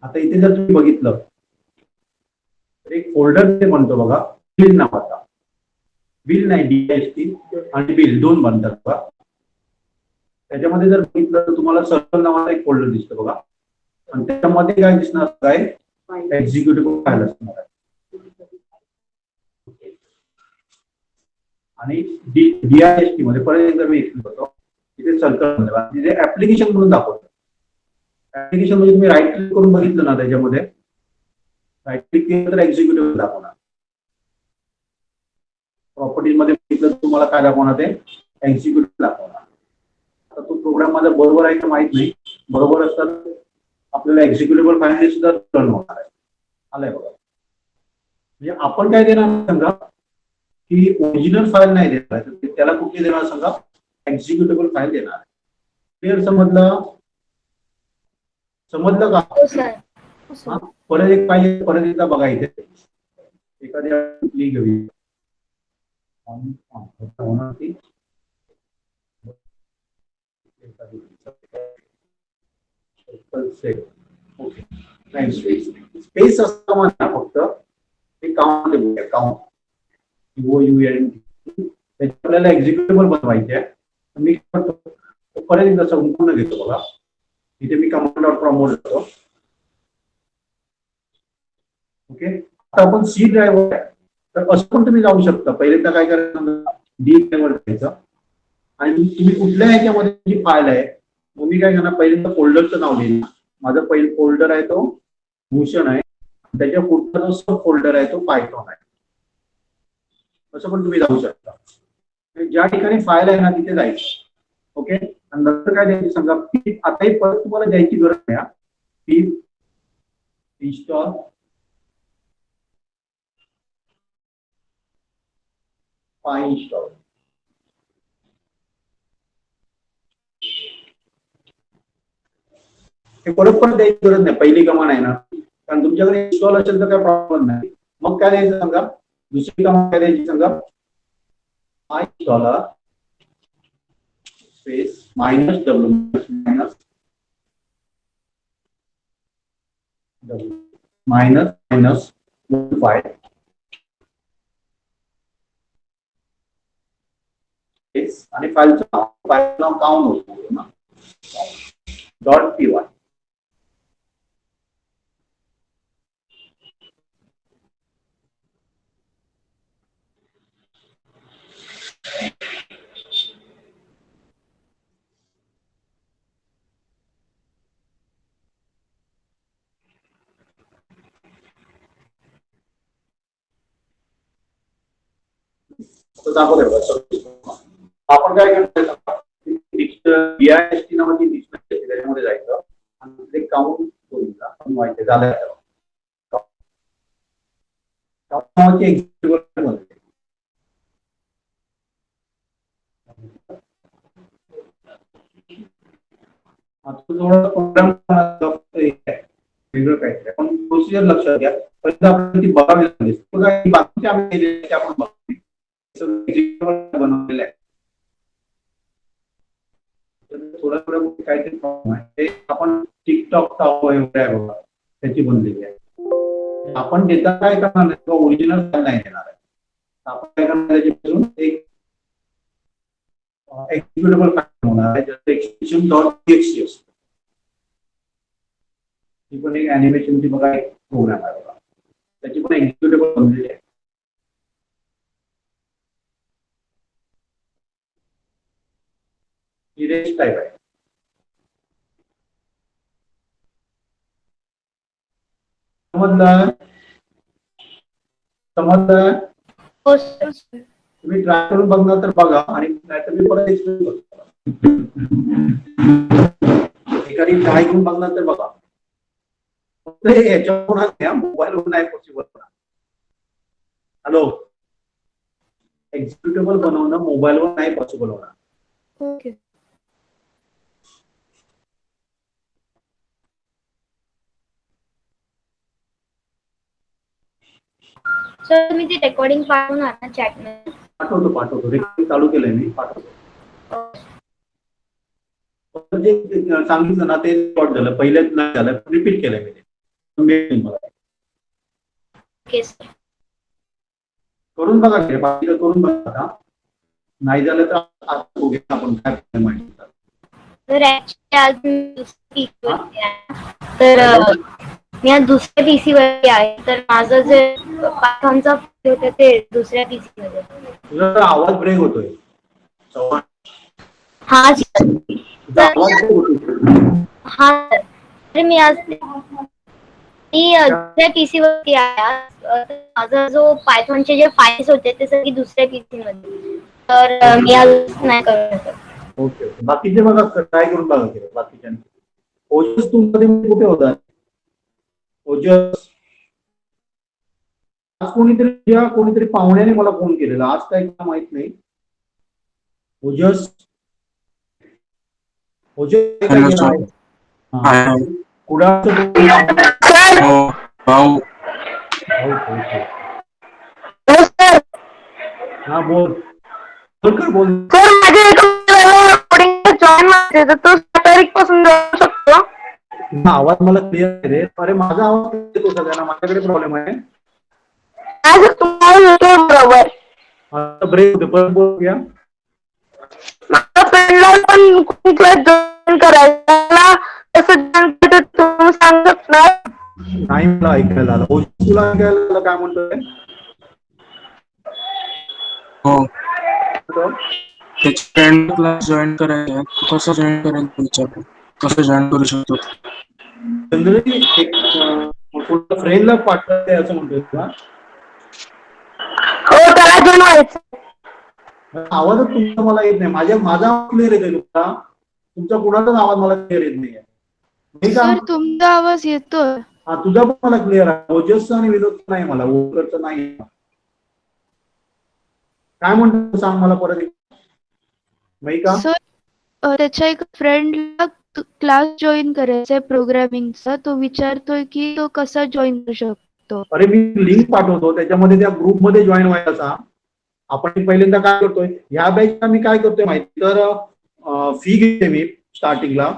आता इथे जर तुम्ही बघितलं तर एक फोल्डर ते म्हणतो बघा, बिल नावाचा. बिल नाही, DIST आणि बिल दोन बनतात बघा. त्याच्यामध्ये जर बघितलं तर तुम्हाला सर्व्हर नावाचा एक फोल्डर दिसतो बघा, आणि त्याच्यामध्ये काय दिसणार काय, एक्झिक्युटिव्ह फाईल असणार आहे. आणि DIST मध्ये परत एकदा मी एक्सप्लेन करतो. तिथे सर्कल तिथे ऍप्लिकेशन म्हणून दाखवतो. ऍप्लिकेशन म्हणजे तुम्ही राईट क्लिक करून बघितलं ना, त्याच्यामध्ये राईट क्लिक केलं तर एक्झिक्युटिव्ह दाखवणार. प्रॉपर्टीज मध्ये बघितलं तुम्हाला काय दाखवणार, ते एक्झिक्युटिव्ह दाखवणार. आता तो प्रोग्राम माझा बरोबर आहे का माहित नाही, बरोबर असतात आपल्याला एक्झिक्युटिव्ह फाईल सुद्धा रन होणार आहे. आलंय बघा. म्हणजे आपण काय देणार सांगा, की ओरिजिनल फाईल नाही देणार आहे, तर त्याला कुठली देणार सांगा, एक्झिक्युटिव्ह फाईल देणार आहे. क्लिअर समजलं? समजलं का? परत एक पाहिजे, परत एकदा बघा इथे एखाद्या कुठली घेऊया. स्पेस असतं म्हणा फक्त, ते काउंट काउंट आपल्याला एक्झिक्युटिव्ह बनवायचे आहे. मी परत एकदा संपूर्ण घेतो बघा. इथे मी कमांड डॉट प्रमोट करतो. ओके, आता आपण सी ड्राईव्हर आहे, तर असं पण तुम्ही जाऊ शकता. पहिल्यांदा काय करायचं, डी ड्राईव्हर घ्यायचं आणि तुम्ही कुठल्या ह्याच्यामध्ये जी फाईल आहे, मग मी काय करणार, पहिल्यांदा फोल्डरचं नाव लिहिलं. माझं पहिलं फोल्डर आहे तो भूषण आहे, त्याच्या पुढचा जो सब फोल्डर आहे तो पायथॉन आहे. असं पण तुम्ही जाऊ शकता. ज्या ठिकाणी फाईल आहे ना तिथे जायचं. ओके, आणि नंतर काय द्यायची सांगा, आताही परत तुम्हाला द्यायची गरज नाही. पीप इन्स्टॉल इन्स्टॉल हे परत द्यायची गरज नाही, पहिली कमांड आहे ना, कारण तुमच्याकडे इन्स्टॉल असेल तर काय प्रॉब्लेम नाही. मग काय द्यायचं सांगा, दुसरी कमांड काय द्यायची सांगा, installer space -w minus file आणि फाईलचं नाव काउंट होतो ना, .py. आपण काय करतो, DIST नावाची डिक्शनरी त्याच्यामध्ये जायचं आणि ते काउंट बनवायचे. झालं प्रोग्राम वेगळं काय पण प्रोसिजर लक्षात घ्या. पहिल्यांदा आपण ती बघावी लागेल. बाकीचे आपण बनवलेलं आहे. थोडं थोडं काहीतरी प्रॉब्लेम आहे, आपण टिकटॉक त्याची बनलेली आहे. आपण डेटा काय करणार नाही, ओरिजिनल फाईल नाही देणार आहे. आपण काय करणार, त्याच्यापासून एक एक्झिक्युटिव्ह फाईल होणार आहे, जसं extension.txt असतो. ही पण एक अॅनिमेशनची बघा एक प्रोग्राम आहे बघा, त्याची पण एक्झिक्युटिव्ह बनलेली आहे. ही रेस्ट टाईप आहे. समजलं? तुम्ही ट्राय करून बघणार तर बघा, आणि नाहीतर मी परत एक्सप्लेन करतो. एखादी ट्राय करून बघणार तर बघा. फक्त हे याच्यावर मोबाईलवर नाही पॉसिबल. हॅलो, एक्झिक्युटिव्ह बनवणं मोबाईलवर नाही पॉसिबल होणार. ओके सर, मी ती रेकॉर्डिंग पाठवणार ना चॅट मध्ये? पाठवतो. रेकॉर्डिंग चालू केलंय मी, पाठवतो. जे सांगितलं ना ते रेकॉर्ड झालं, पहिल्याच नाही झालं, रिपीट केलंय मी. मिळेल मला. Okay sir. करून बघा की, बाकी करून बघा आता. नाही झालं तर आता बघूया आपण काय problem आहे. तर ऍक्च्युली आज मी दुसऱ्या PC हा? वरती आहे. तर मी आज दुसऱ्या PC वरती आहे. तर माझं जे पायथॉनचा होतं ते दुसऱ्या PC मध्ये. तुझा तर आवाज ब्रेक होतोय चव्हाण. हा सर. तुझा आवाज ब्रेक होतोय. हा सर. तर मी आज दुसऱ्या PC वरती आहे आज. तर माझा जो पायथॉनचे जे फाईल्स होते ते सगळे दुसऱ्या PC मध्ये. तर मी आज नाही करू शकत. Okay okay. बाकीचे बघा ट्राय करून बघा की बाकीच्या. ओजस टूल मध्ये कुठे होता? ओजस आज कोणीतरी पाहुण्याने मला फोन केलेला. आज काय माहित नाही. ओजस ओजस काय केलं आहे? कुडाळचं भाऊ हा बोल बोल. सर माझे जॉईन व्हायचे तर तो 7 तारीखपासून जाऊ शकतो. आवाज मला क्लिअर आहे रे. अरे माझा आवाज येतो सगळ्यांना. माझ्याकडे प्रॉब्लेम आहे. आज तुम्हाला येतोय बरोबर. आता ब्रेक होते. परत बोलूया. माझ्या फ्रेंडला पण क्लास जॉईन करायला कसं जॉईन करतो तुम्ही सांगत ना. नाही मला ऐकायला आलं. ओजस तुला ऐकायला आलं काय म्हणतोय? हो त्याची फ्रेंड क्लास जॉईन करायचा. कसं जॉईन करेल विचार. कसं जॉईन करू शकतो? जनरली एक फ्रेंडला पाठवायचं असं म्हणतोय का? हो त्याला जॉईन व्हायचं. आवाजच तुमचा मला येत नाही. माझा आवाज क्लिअर येतोय तुमचा. तुमचा कुणाचाच आवाज मला क्लिअर येत नाहीये. सर तुमचा आवाज येतोय. हा तुझा पण मला क्लिअर आहे. ओजसचा आणि विनोदचा नाही. मला ओळखचं नाही. काय म्हणतो सांग मला परत. का सर त्याच्या एक फ्रेंडला क्लास जॉईन करायचा आहे प्रोग्रामिंगचा. तो विचारतोय की तो कसा जॉईन करू शकतो. अरे मी लिंक पाठवतो. त्याच्यामध्ये त्या ग्रुपमध्ये जॉईन व्हायचा. आपण पहिल्यांदा काय करतोय ह्या बॅचला मी काय करतोय माहिती तर फी घेते मी स्टार्टिंगला.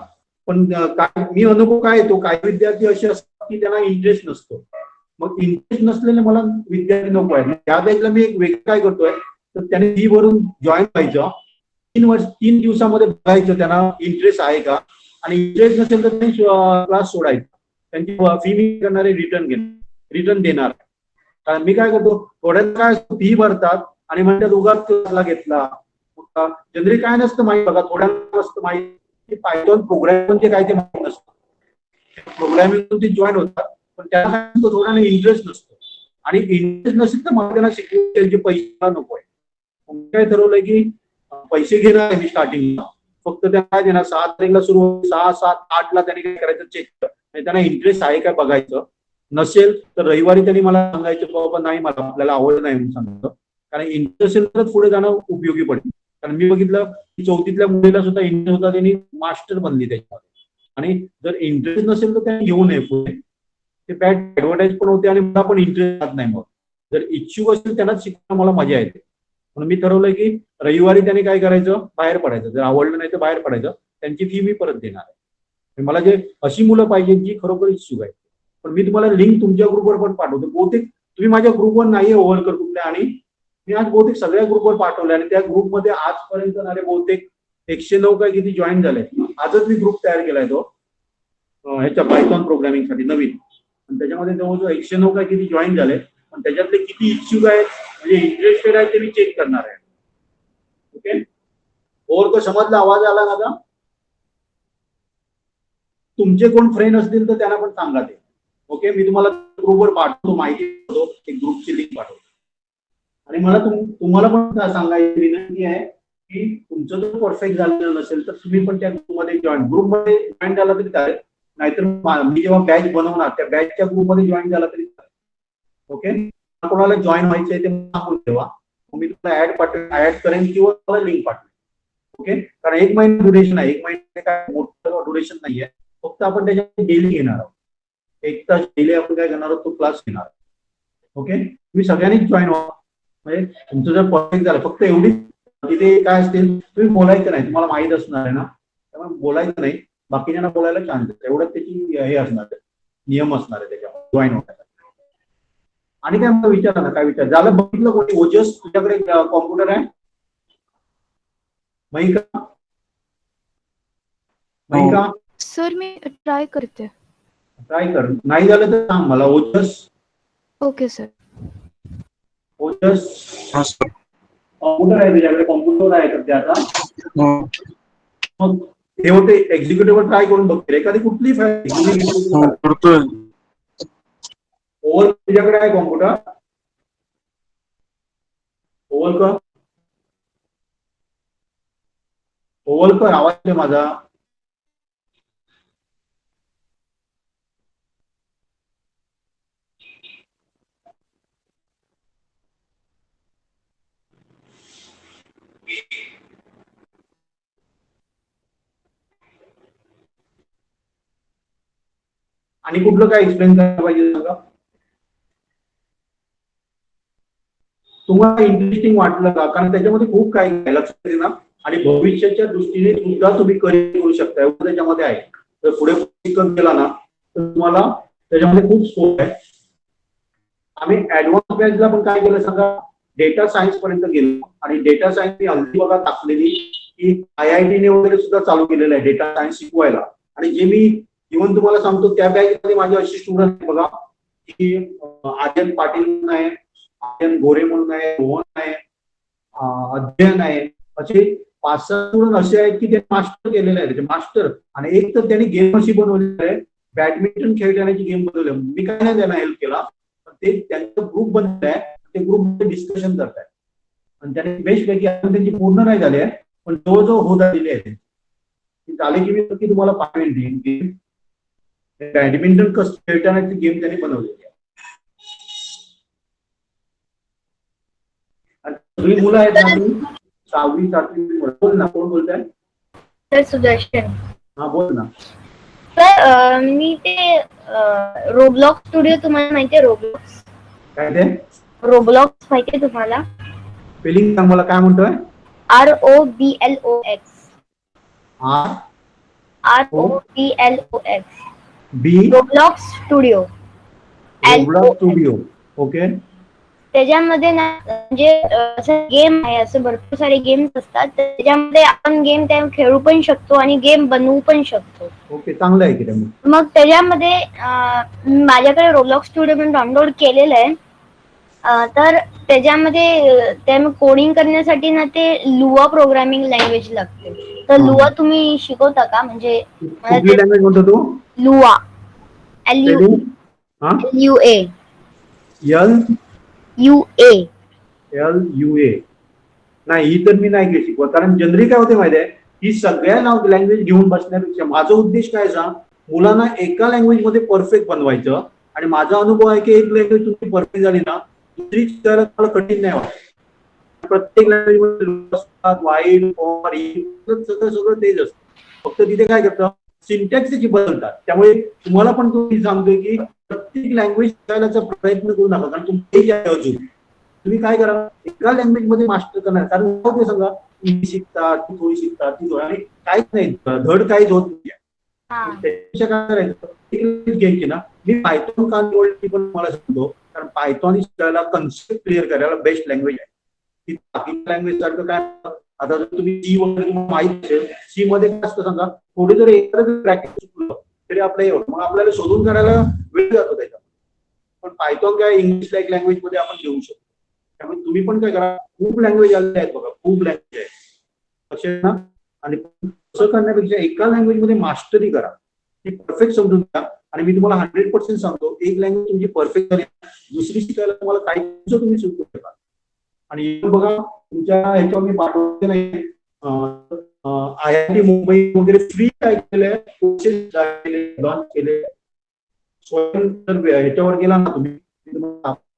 पण काय मी अनुभव काय येतो काही विद्यार्थी असे असतात की त्यांना इंटरेस्ट नसतो. मग इंटरेस्ट नसलेले मला विद्यार्थी नको आहेत. ह्या बॅचला मी एक वेगळं काय करतोय तर त्याने फी भरून जॉईन व्हायचं. 3 दिवसामध्ये बघायचं त्यांना इंटरेस्ट आहे का. आणि इंटरेस्ट नसेल तर त्यांनी क्लास सोडायचा. त्यांची फी मी करणारे रिटर्न देणार. कारण मी काय करतो थोड्यात काय फी भरतात आणि म्हणतात उगाच क्लासला घेतला. जनरली काय नसतं माहिती बघा. थोड्यांना नसतं माहिती पायथॉन प्रोग्राम म्हणजे काय ते माहिती नसतं. प्रोग्रामिंग ते जॉईन होतात पण त्यांना थोड्याने इंटरेस्ट नसतो. आणि इंटरेस्ट नसेल तर मला त्यांना शिकवून त्यांचे पैसे नको आहे. काय ठरवलंय की पैसे घेणार आहे मी स्टार्टिंगला. फक्त त्यांना काय देणार 6 तारीखला सुरू 6, 7, 8 ला त्यांनी काय करायचं चेक कर. त्यांना इंटरेस्ट आहे काय बघायचं. नसेल तर रविवारी त्यांनी मला सांगायचं बाबा नाही मला आपल्याला आवड नाही म्हणून सांगतो. कारण इंटरेस्ट असेल तरच पुढे जाणं उपयोगी पडते. कारण मी बघितलं की 4थीतल्या मुलीला सुद्धा इंटरेस्ट होता. त्यांनी मास्टर बनली त्याच्यामध्ये. आणि जर इंटरेस्ट नसेल तर त्यांनी घेऊ नये पुढे. ते बॅड ऍडव्हर्टाईज पण होते आणि मला पण इंटरेस्ट राहत नाही. मग जर इच्छुक असेल त्यांनाच शिकणं मला मजा येते. म्हणून मी ठरवलंय की रविवारी त्यांनी काय करायचं बाहेर पडायचं. जर आवडलं नाही तर बाहेर पडायचं. त्यांची फी मी परत देणार आहे. मला जे अशी मुलं पाहिजे जी खरोखर इच्छुक आहे. पण मी तुम्हाला लिंक तुमच्या ग्रुपवर पण पाठवतो. बहुतेक तुम्ही माझ्या ग्रुपवर नाहीये ओव्हरकर कुठल्या. आणि मी आज बहुतेक सगळ्या ग्रुपवर पाठवले. आणि त्या ग्रुपमध्ये आजपर्यंत झाले बहुतेक 109 काय किती जॉईन झाले. आजच मी ग्रुप तयार केलाय तो ह्याच्या पायथॉन प्रोग्रामिंग साठी नवीन. आणि त्याच्यामध्ये जवळजवळ 109 काय किती जॉईन झाले. पण त्याच्यातले किती इच्छुक आहेत म्हणजे इंटरेस्टेड आहे ते मी चेक करणार आहे. ओके ओव्हर समजला. आवाज आला माझा. तुमचे कोण फ्रेंड असतील तर त्यांना पण सांगा ते. ओके मी तुम्हाला ग्रुपवर पाठवतो माहिती देतो. एक ग्रुपची लिंक पाठवतो. आणि मला तुम्हाला पण सांगायची विनंती आहे की तुमचं जर परफेक्ट झालेलं नसेल तर तुम्ही पण त्या ग्रुपमध्ये ग्रुपमध्ये जॉईन झाला तरी चालेल. नाहीतर मी जेव्हा बॅच बनवणार त्या बॅचच्या ग्रुपमध्ये जॉईन झाला तरी चालेल. ओके कोणाला जॉईन व्हायचं आहे ते सांगून ठेवा. मी तुम्हाला ऍड करेन किंवा मला लिंक पाठवेन. ओके कारण 1 महिना ड्युरेशन आहे. 1 महिना काय मोठं ड्युरेशन नाहीये. फक्त आपण त्याच्यात डेली घेणार आहोत. 1 तास डेली आपण काय करणार आहोत तो क्लास घेणार. ओके तुम्ही सगळ्यांनीच जॉईन व्हा. म्हणजे तुमचं जर परफेक्ट झालं फक्त एवढी तिथे काय असतील तुम्ही बोलायचं नाही. तुम्हाला माहित असणार आहे ना त्यामुळे बोलायचं नाही. बाकीच्यांना बोलायला चान्स एवढंच त्याची हे असणार आहे नियम असणार आहे त्याच्यामध्ये. जॉईन होतात. आणि काय मला विचारा ना, काय विचार झालं? बघितलं कोणी? ओजस, तुझ्याकडे कॉम्प्युटर आहे? महिका, महिका सर मी ट्राय करते. ट्राय कर. नाही झालं तर सांग मला. ओजस, ओके सर. ओजस हा सर. कॉम्प्युटर आहे तुझ्याकडे? कॉम्प्युटर आहे तर ते आता हो मग हे होते एक्झिक्युटिव्ह ट्राय करून बघते एखादी कुठली फाईल. हो करतोय. ओव्हर तुझ्याकडे आहे कॉम्प्युटर? ओव्हर कर, ओव्हर कर. आवाज आहे माझा? आणि कुठलं काय एक्सप्लेन करायला पाहिजे सांगा? तुम्हाला इंटरेस्टिंग वाटलं का? कारण त्याच्यामध्ये खूप काही आहे, लक्षात येईल ना. आणि भविष्याच्या दृष्टीने सुद्धा तुम्ही करिअर करू शकता, एवढं त्याच्यामध्ये आहे. जर पुढे शिकत गेला ना तर तुम्हाला त्याच्यामध्ये खूप स्कोप आहे. आम्ही ऍडव्हान्स बॅचला पण काय केलं सांगा? डेटा सायन्स पर्यंत गेलो. आणि डेटा सायन्स हल्ली बघा टाकलेली की IIT ने वगैरे सुद्धा चालू केलेलं आहे डेटा सायन्स शिकवायला. आणि जे मी इव्हन तुम्हाला सांगतो त्या बॅचमध्ये माझे असे स्टुडंट बघा की आर्यन पाटील म्हणून आहे, आर्यन गोरे म्हणून आहे, रोहन आहे, अध्ययन आहे. असे 5-6 स्टुडंट असे आहेत की ते मास्टर केलेले आहेत, मास्टर. आणि एक तर त्यांनी गेम अशी बनवलेली आहे, बॅडमिंटन खेळण्याची गेम बनवली. मी काय नाही त्यांना हेल्प केला, पण ते त्यांचा ग्रुप बनवला आहे. ते ग्रुप डिस्कशन करतायत आणि त्याने बेस्ट पैकी अजून त्यांची पूर्ण नाही झाली आहे, पण जवळजवळ होत आलेली आहे. झाले की मी नक्की तुम्हाला पाठवेन. गेम बॅडमिंटन कसं खेळतानाची गेम त्यांनी बनवलेली आहे. आणि सगळी मुलं आहेत ना, ती 6वी 7वी. बोल ना, कोण बोलताय? सर सुदर्शन. हा बोल ना. सर मी ते रोब्लॉक्स स्टुडिओ, तुम्हाला माहितीये रोब्लॉक्स? काय ते? रोब्लॉक्स माहितीये तुम्हाला? स्पेलिंग सांग मला, काय म्हणतोय? ROBLOX. ROBLOX. बी Roblox studio. Roblox studio. Okay. त्याच्यामध्ये ना म्हणजे असं गेम आहे, असं भरपूर सारे गेम्स असतात. त्याच्यामध्ये आपण गेम त्या खेळू पण शकतो आणि गेम बनवू पण शकतो. ओके, चांगलं आहे की ते. मग त्याच्यामध्ये माझ्याकडे रोब्लॉक्स स्टुडिओ पण डाउनलोड केलेलं आहे. तर त्याच्यामध्ये त्या कोडिंग करण्यासाठी ना ते लुआ प्रोग्रामिंग लँग्वेज लागते. तर लुआ तुम्ही शिकवता का? म्हणजे कुठली लँग्वेज म्हणतो तू? लुआ, स्पेलिंग? हा, LUA. LUA. नाही, ही तर मी नाही शिकवत. कारण जनरली काय होते माहिती आहे, ही सगळ्या लँग्वेज घेऊन बसण्यापेक्षा माझा उद्देश काय सांग, मुलांना एका लँग्वेज मध्ये परफेक्ट बनवायचं. आणि माझा अनुभव आहे की एक लँग्वेज तुमची परफेक्ट झाली ना, दुसरी शिकायला मला कठीण नाही वाटत. प्रत्येक लँग्वेज मध्ये वाईट फॉर सगळं तेच असतं. फक्त तिथे काय करतं, सिंटॅक्स त्याची बदलतात. त्यामुळे तुम्हाला पण तुम्ही सांगतोय की प्रत्येक लँग्वेज शिकायचा प्रयत्न करू नका. कारण तुमची अजून तुम्ही काय करा, एका लँग्वेज मध्ये मास्टर करणार. कारण ते सांगा, इंग्लिश शिकता, ती थोडी शिकता, ती थोडी, आणि काहीच नाही, धड काहीच होत नाही. त्यापेक्षा काय करायचं, घ्यायची ना. मी पायथॉन का निवडली पण मला सांगतो, कारण पायथॉन शिकायला, कन्सेप्ट क्लिअर करायला बेस्ट लँग्वेज आहे. ती बाकी लँग्वेज सारखं काय, आता जर तुम्ही सी वगैरे माहिती असेल, सी मध्ये काय असतं सांगा, थोडे जर एखादं प्रॅक्टिस शिकलं तरी आपलं मग आपल्याला शोधून काढायला वेळ जातो त्याचा. पण पायथॉन काय इंग्लिश लाईक लँग्वेज मध्ये आपण घेऊ शकतो. त्यामुळे तुम्ही पण काय करा, खूप लँग्वेज आलेल्या आहेत बघा, खूप लँग्वेज आहेत, लक्षात ना. आणि असं करण्यापेक्षा एका लँग्वेज मध्ये मास्टरी करा, ती परफेक्ट समजून घ्या. आणि मी तुम्हाला 100% सांगतो, एक लँग्वेज तुमची परफेक्ट झाली, दुसरी शिकायला तुम्हाला काही तुम्ही शिकू शकता. आणि बघा तुमच्या ह्याच्यावर मी पाठवते नाही, IIT मुंबई वगैरे फ्री काय केलंय, कोर्सेस लॉन्च केले. स्वयं जर ह्याच्यावर गेला ना तुम्ही,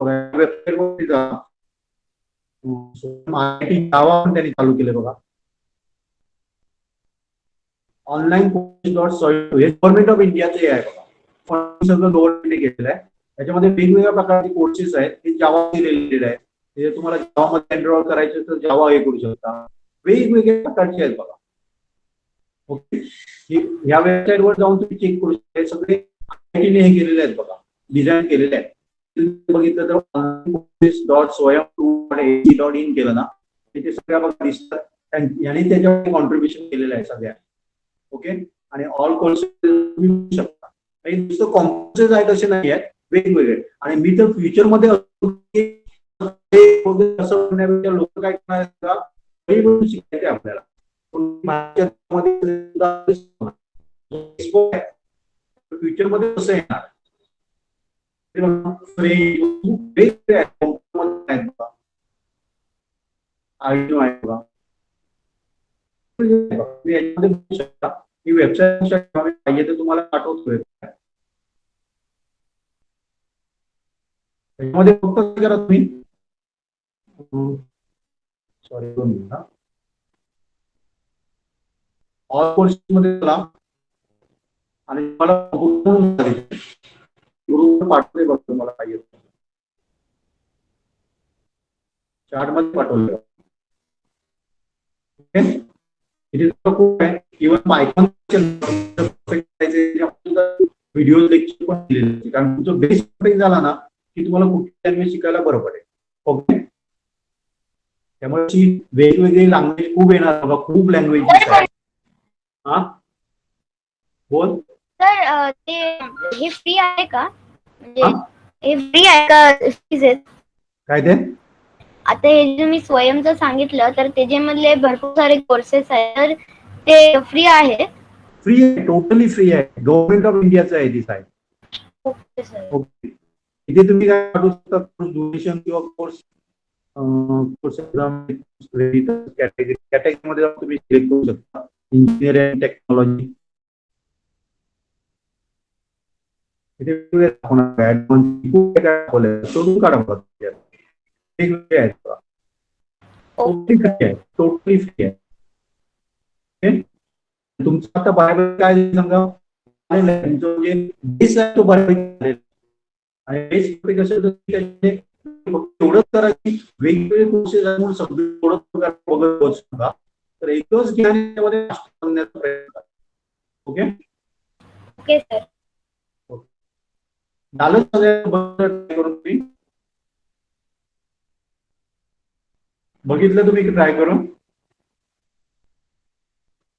वेबसाईटवर जा, IIT जावा पण त्यांनी चालू केले बघा. ऑनलाईन कोर्सेस.सॉइल हे गव्हर्नमेंट ऑफ इंडियाचे आहे बघा. पण सगळं गव्हर्नमेंटने केलेलं आहे. त्याच्यामध्ये वेगवेगळ्या प्रकारचे कोर्सेस आहेत, ते जावा रिलेटेड आहे. ते तुम्हाला जावा मध्ये एनरोल करायचं तर जावा हे करू शकता. वेगवेगळ्या प्रकारचे आहेत बघा. ओके, या वेबसाईटवर जाऊन तुम्ही चेक करू शकता. सगळे IIT ने हे केलेले आहेत बघा. डिझाईन केलेले आहेत. तुम्ही बघितलं तर online.swayam2.ac.in केलं ना, तिथे सगळ्या बघा दिसतात. यांनी त्याच्यावर कॉन्ट्रीब्युशन केलेलं आहे सगळ्या. ओके, आणि ऑल कोर्सेस तुम्ही घेऊ शकता. काही नुसतं कॉम्प्युटर्स आहेत असे नाही आहेत, वेगवेगळे. आणि मी तर फ्युचरमध्ये असं म्हणण्यापेक्षा लोक काय करणार का, शिकायचे आपल्याला. फ्युचरमध्ये कसं येणार ही वेबसाईट पाहिजे तर तुम्हाला पाठवतोय. त्याच्यामध्ये फक्त काय करा तुम्ही, सॉरी ऑल कोर्सेस मध्ये चला आणि मला पाठवते बघ तुम्हाला पाहिजे चार्ट मध्ये पाठवलं. इथे खूप आहे. इव्हन पायथॉन व्हिडिओ लेक्चर पण दिलेले, कारण तुमचं बेस झाला ना की तुम्हाला कुठली लँग्वेज शिकायला बरं पडेल. ओके, त्यामुळे वेगवेगळी लँग्वेज खूप येणार बघा, खूप लँग्वेजेस आहेत. हा बोल सर, ते हे फ्री आहे का? म्हणजे हे फ्री आहे का fees आहेत? काय ते आता हे जे मी स्वयंचं सांगितलं तर त्याच्यामधले भरपूर सारे कोर्सेस आहेत, तर ते फ्री आहे? फ्री आहे, टोटली फ्री आहे. गव्हर्नमेंट ऑफ इंडियाचं आहे ती साईट. Okay sir. ओके, इथे तुम्ही काय पाठवू शकता, डोनेशन किंवा कोर्स कॅटेगरीमध्ये तुम्ही सिलेक्ट करू शकता. इंजिनिअरिंग टेक्नॉलॉजी इथे शोधून काढा बघा. वेगवेगळे आहेत, टोटली फ्री आहे, टोटली फ्री आहे. तुमचं आता बऱ्यापैकी काय समजा तुमचं जे बेस आहे तो बऱ्यापैकी आणि बेस कसं एवढंच करा की वेगवेगळे कोर्सेस म्हणून सगळं बघत नका, तर एकच ज्ञान त्यामध्ये करण्याचा प्रयत्न करा. Okay okay sir. झालं सगळ्या ट्राय करून तुम्ही बघितलं, तुम्ही ट्राय करून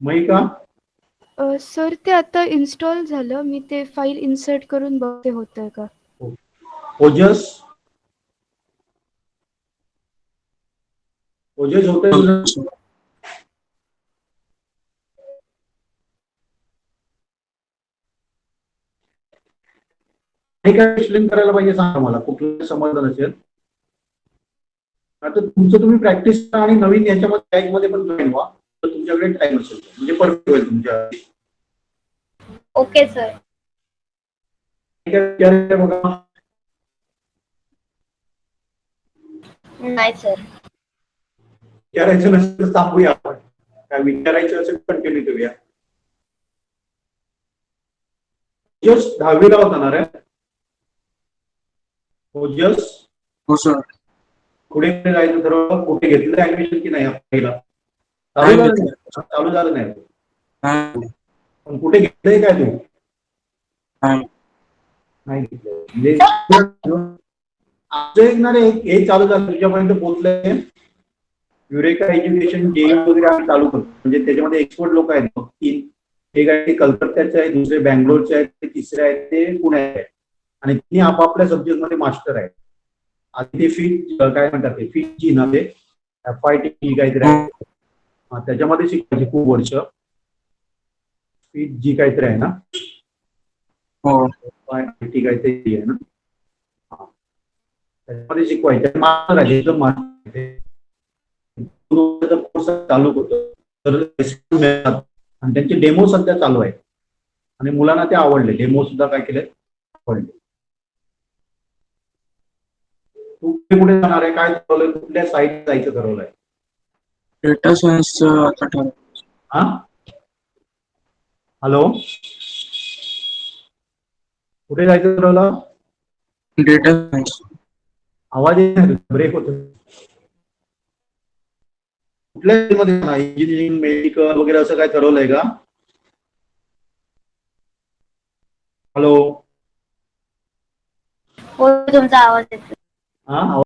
मग का सर ते आता इन्स्टॉल झालं, मी ते फाईल इन्सर्ट करून बघते होतंय का. ओजस होतंय तुझं? काय एक्सप्लेन करायला पाहिजे सांगा मला, कुठलं समजलं नसेल. आता तुमचं तुम्ही प्रॅक्टिस करा आणि नवीन याच्यामध्ये बॅगमध्ये पण जॉईन व्हा, तर तुमच्याकडे टाइम असेल म्हणजे परफेक्ट होईल तुमच्या. Okay sir. बघा नाही सर. विचारायचं नसेल तर थांबूया आपण, काय विचारायचं असेल कंटिन्यू करूया. जस्ट 10वीला होता ना रे ओजस? हो सर. पुढे जायचं ठरवलं, कुठे घेतलं ऍडमिशन की नाही पहिला? चालू झालं नाही पण कुठे घेतलंय काय तू? नाही घेतलंय म्हणजे हे चालू झालं तुझ्यापर्यंत पोहोचलंय. युरेका एज्युकेशन जेई वगैरे आम्ही चालू करतो, म्हणजे त्याच्यामध्ये एक्सपर्ट लोक आहेत. 3 एक आहे ते कलकत्त्याचे आहेत, दुसरे बँगलोरचे आहेत, ते तिसरे आहेत ते पुण्याचे आहेत आणि तिन्ही आपापल्या सब्जेक्ट मध्ये मास्टर आहेत. आधी ते फीट काय म्हणतात ते फीट जी ना ते FIT काहीतरी आहे, त्याच्यामध्ये शिकायची खूप वर्ष. फीट जी काहीतरी आहे ना, FIT काहीतरी आहे ना, त्याच्यामध्ये शिकवायचे मास्टर आहे, एकदम मास्टर कोर्स चालू होतो आणि त्यांचे डेमो सध्या चालू आहेत आणि मुलांना ते आवडले. डेमो सुद्धा काय केले, आवडले. तू कुठे जाणार आहे, काय ठरवलंय, कुठल्या साईट जायचं ठरवलंय? डेटा सायन्सचं आता ठरवलं. हा हॅलो, कुठे जायचं ठरवलं? Data science. आवाज येत नाही, ब्रेक होतो. कुठल्या मध्ये इंजिनिअरिंग मेडिकल वगैरे असं काय ठरवलंय का? हॅलो हो तुमचा आवाज येतो. हा